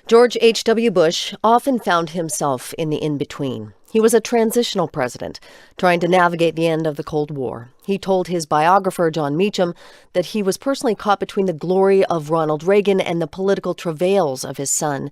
George H.W. Bush often found himself in the in-between. He was a transitional president, trying to navigate the end of the Cold War. He told his biographer, John Meacham, that he was personally caught between the glory of Ronald Reagan and the political travails of his son.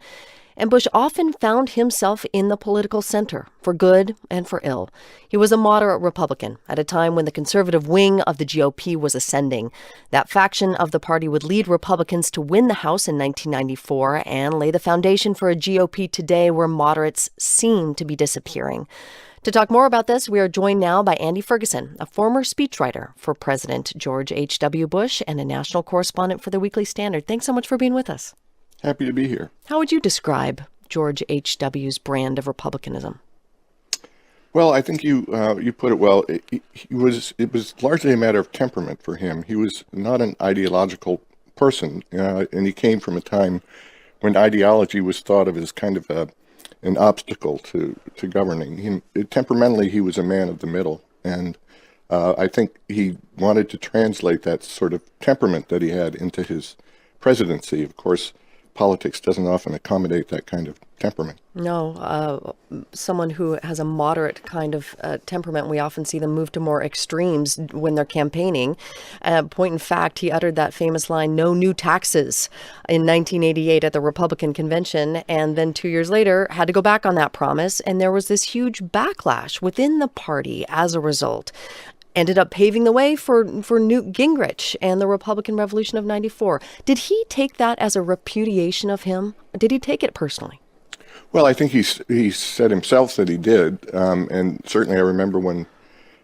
And Bush often found himself in the political center, for good and for ill. He was a moderate Republican at a time when the conservative wing of the GOP was ascending. That faction of the party would lead Republicans to win the House in 1994 and lay the foundation for a GOP today where moderates seem to be disappearing. To talk more about this, we are joined now by Andy Ferguson, a former speechwriter for President George H.W. Bush and a national correspondent for the Weekly Standard. Thanks so much for being with us. Happy to be here. How would you describe George H.W.'s brand of republicanism? Well, I think you put it well. It was largely a matter of temperament for him. He was not an ideological person, and he came from a time when ideology was thought of as kind of an obstacle to governing. Temperamentally, he was a man of the middle, and I think he wanted to translate that sort of temperament that he had into his presidency. Of course, politics doesn't often accommodate that kind of temperament. No, someone who has a moderate kind of temperament, we often see them move to more extremes when they're campaigning. Point in fact, he uttered that famous line, "No new taxes," in 1988 at the Republican convention, and then 2 years later had to go back on that promise, and there was this huge backlash within the party as a result. Ended up paving the way for Newt Gingrich and the Republican Revolution of '94. Did he take that as a repudiation of him? Did he take it personally? Well, I think he said himself that he did, and certainly I remember when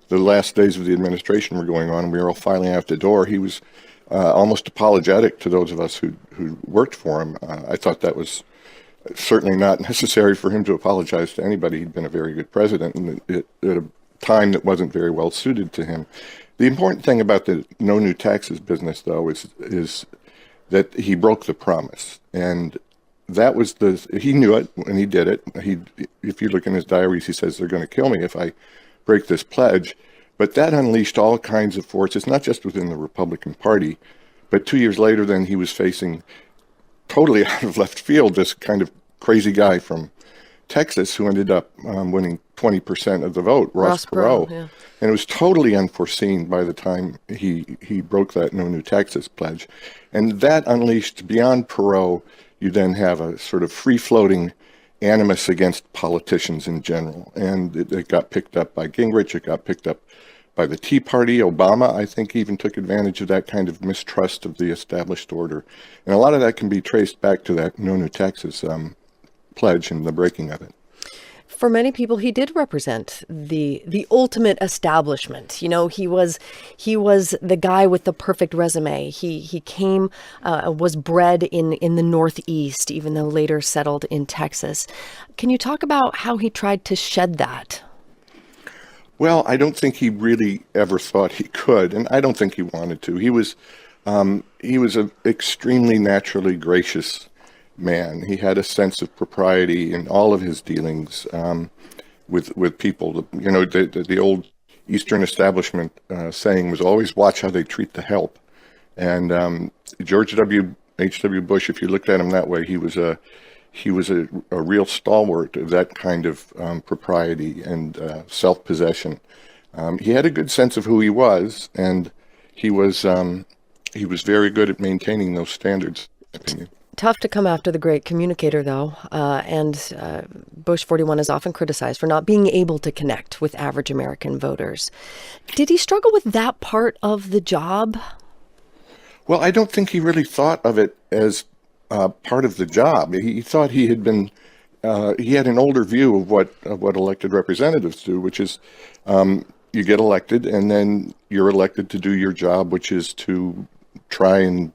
the last days of the administration were going on and we were all filing out the door, he was almost apologetic to those of us who worked for him. I thought that was certainly not necessary for him to apologize to anybody. He'd been a very good president, and at a time that wasn't very well suited to him. The important thing about the no new taxes business, though, is that he broke the promise, and that was he knew it when he did it. If you look in his diaries, he says they're going to kill me if I break this pledge. But that unleashed all kinds of forces, not just within the Republican Party, but 2 years later, then he was facing totally out of left field this kind of crazy guy from Texas who ended up winning 20% of the vote, Ross Perot. Yeah. And it was totally unforeseen by the time he broke that no new taxes pledge. And that unleashed beyond Perot, you then have a sort of free-floating animus against politicians in general. And it got picked up by Gingrich, it got picked up by the Tea Party. Obama, I think, even took advantage of that kind of mistrust of the established order. And a lot of that can be traced back to that no new taxes pledge and the breaking of it. For many people, he did represent the ultimate establishment. You know, he was the guy with the perfect resume. He came, was bred in the Northeast, even though later settled in Texas. Can you talk about how he tried to shed that? Well, I don't think he really ever thought he could, and I don't think he wanted to. He was an extremely naturally gracious man. He had a sense of propriety in all of his dealings with people. You know, the old Eastern establishment saying was always watch how they treat the help. And George H.W. Bush, if you looked at him that way, he was a real stalwart of that kind of propriety and self-possession. He had a good sense of who he was, and he was very good at maintaining those standards, in my opinion. Tough to come after the great communicator, though, and Bush 41 is often criticized for not being able to connect with average American voters. Did he struggle with that part of the job? Well, I don't think he really thought of it as part of the job. He thought he had an older view of what elected representatives do, which is you get elected and then you're elected to do your job, which is to try and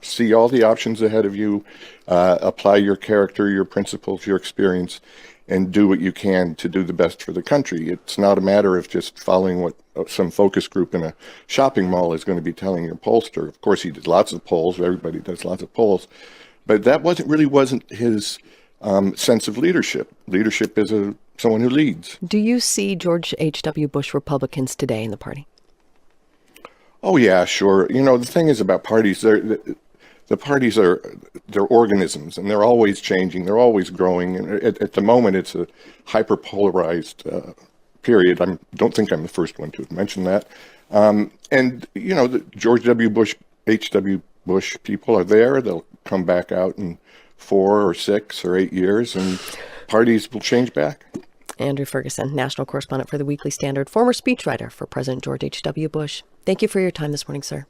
see all the options ahead of you, apply your character, your principles, your experience, and do what you can to do the best for the country. It's not a matter of just following what some focus group in a shopping mall is going to be telling your pollster. Of course, he did lots of polls. Everybody does lots of polls. But that wasn't his sense of leadership. Leadership is someone who leads. Do you see George H.W. Bush Republicans today in the party? Oh, yeah, sure. You know, the thing is about parties, the the parties they're organisms, and they're always changing, they're always growing. And at the moment, it's a hyper-polarized period. I don't think I'm the first one to mention that. And, you know, the George W. Bush, H.W. Bush people are there. They'll come back out in 4 or 6 or 8 years, and parties will change back. Andrew Ferguson, national correspondent for the Weekly Standard, former speechwriter for President George H.W. Bush. Thank you for your time this morning, sir.